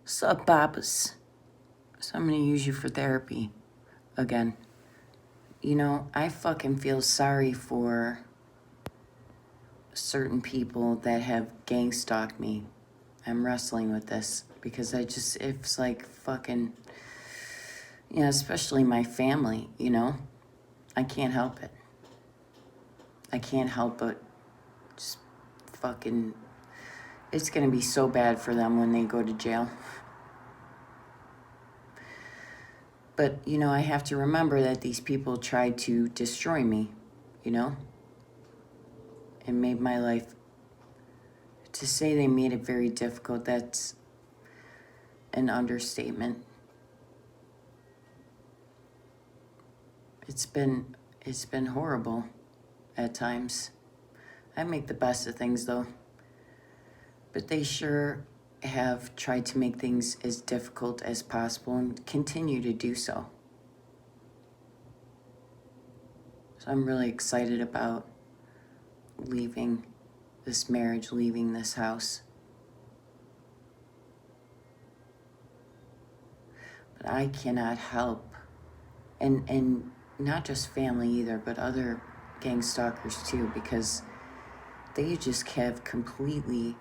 Sup, Babas? So I'm gonna use you for therapy again. You know, I fucking feel sorry for certain people that have gang stalked me. I'm wrestling with this because it's like fucking, especially my family, I can't help it. I can't help but just fucking, it's gonna be so bad for them when they go to jail. But, I have to remember that these people tried to destroy me, and made my life. To say they made it very difficult, that's an understatement. It's been horrible at times. I make the best of things though. But they sure have tried to make things as difficult as possible and continue to do so. So I'm really excited about leaving this marriage, leaving this house. But I cannot help, and not just family either, but other gang stalkers too, because they just have completely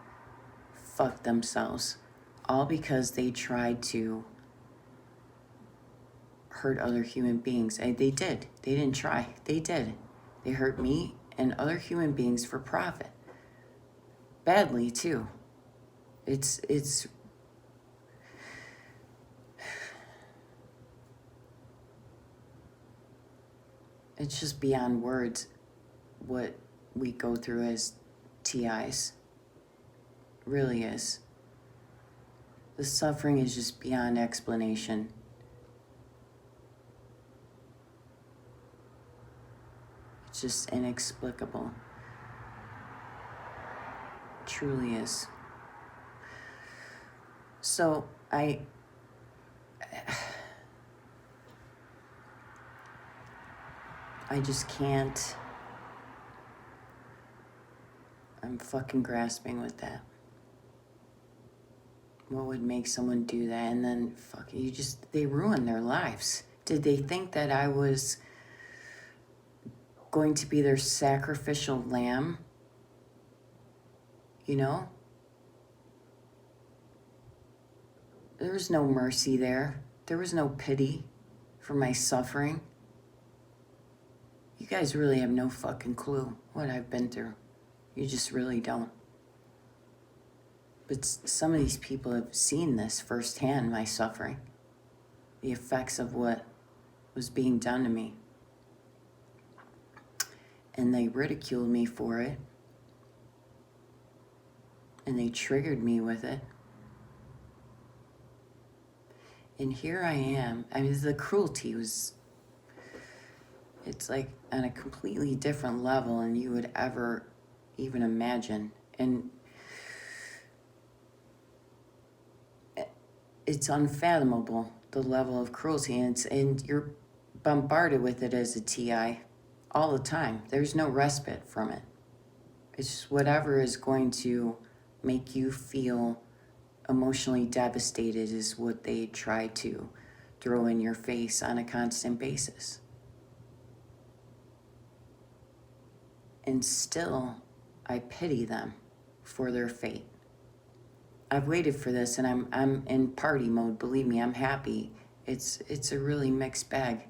fucked themselves, all because they tried to hurt other human beings. And they did. They didn't try. They did. They hurt me and other human beings for profit. Badly too. It's just beyond words what we go through as TIs. Really is. The suffering is just beyond explanation. It's just inexplicable. It truly is. So I just can't. I'm fucking grasping with that. What would make someone do that? And then they ruined their lives. Did they think that I was going to be their sacrificial lamb? There was no mercy there. There was no pity for my suffering. You guys really have no fucking clue what I've been through. You just really don't. But some of these people have seen this firsthand, my suffering, the effects of what was being done to me. And they ridiculed me for it. And they triggered me with it. And here I am. I mean, the cruelty it's like on a completely different level than you would ever even imagine. And it's unfathomable, the level of cruelty, and you're bombarded with it as a TI all the time. There's no respite from it. It's just whatever is going to make you feel emotionally devastated is what they try to throw in your face on a constant basis. And still, I pity them for their fate. I've waited for this, and I'm in party mode. Believe me, I'm happy. It's a really mixed bag.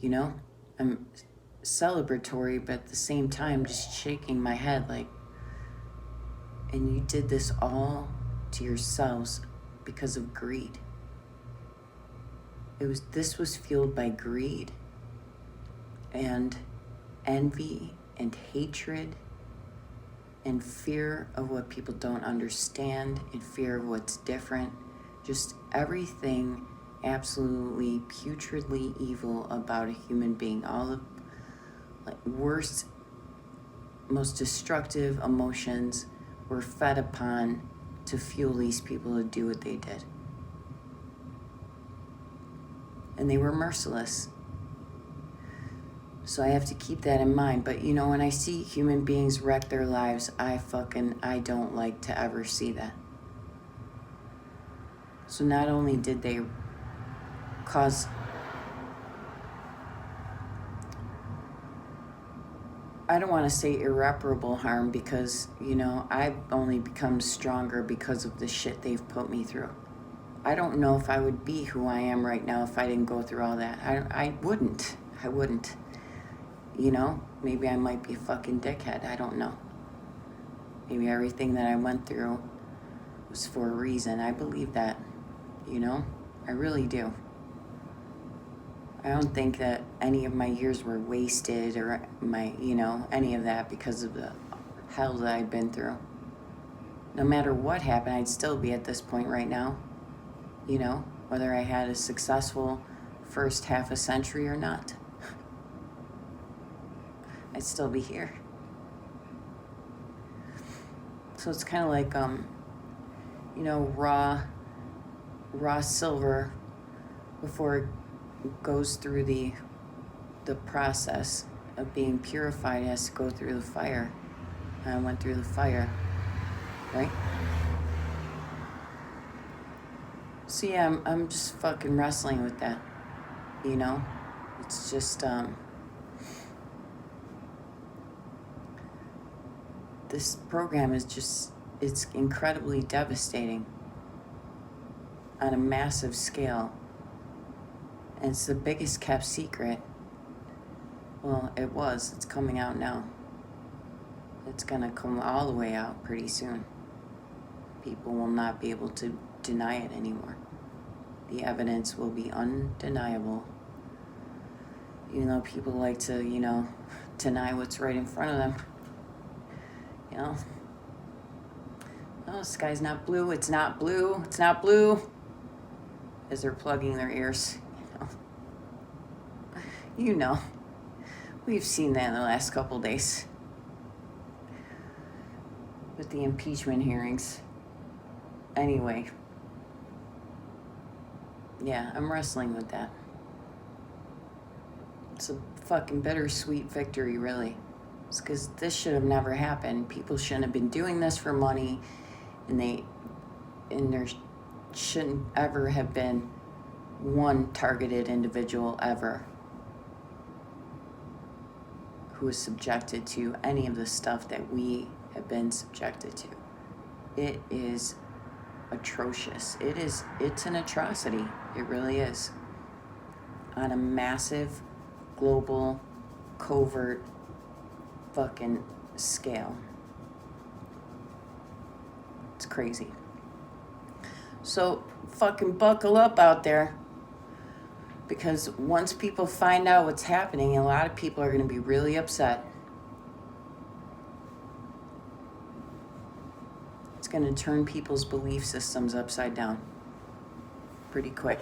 I'm celebratory, but at the same time, just shaking my head like, and you did this all to yourselves because of greed. This was fueled by greed and envy and hatred and fear of what people don't understand and fear of what's different. Just everything absolutely putridly evil about a human being. All the worst, most destructive emotions were fed upon to fuel these people to do what they did. And they were merciless. So I have to keep that in mind. But when I see human beings wreck their lives, I don't like to ever see that. So not only did they cause, I don't want to say irreparable harm because, I've only become stronger because of the shit they've put me through. I don't know if I would be who I am right now if I didn't go through all that. I wouldn't. I wouldn't. Maybe I might be a fucking dickhead. I don't know. Maybe everything that I went through was for a reason. I believe that. I really do. I don't think that any of my years were wasted or any of that because of the hell that I've been through. No matter what happened, I'd still be at this point right now. Whether I had a successful first half a century or not. I'd still be here. So it's kind of like, raw silver before it goes through the process of being purified. It has to go through the fire. I went through the fire, right? So yeah, I'm just fucking wrestling with that, It's just, this program is just, it's incredibly devastating on a massive scale. And it's the biggest kept secret. Well, it was. It's coming out now. It's gonna come all the way out pretty soon. People will not be able to deny it anymore. The evidence will be undeniable. Even though people like to, deny what's right in front of them. Oh, the sky's not blue, it's not blue, it's not blue. As they're plugging their ears, We've seen that in the last couple days. With the impeachment hearings. Anyway. Yeah, I'm wrestling with that. It's a fucking bittersweet victory, really. It's because this should have never happened. People shouldn't have been doing this for money, and there shouldn't ever have been one targeted individual ever who is subjected to any of the stuff that we have been subjected to. It is atrocious. It's an atrocity. It really is. On a massive, global, covert fucking scale. It's crazy. So fucking buckle up out there. Because once people find out what's happening, a lot of people are going to be really upset. It's going to turn people's belief systems upside down pretty quick.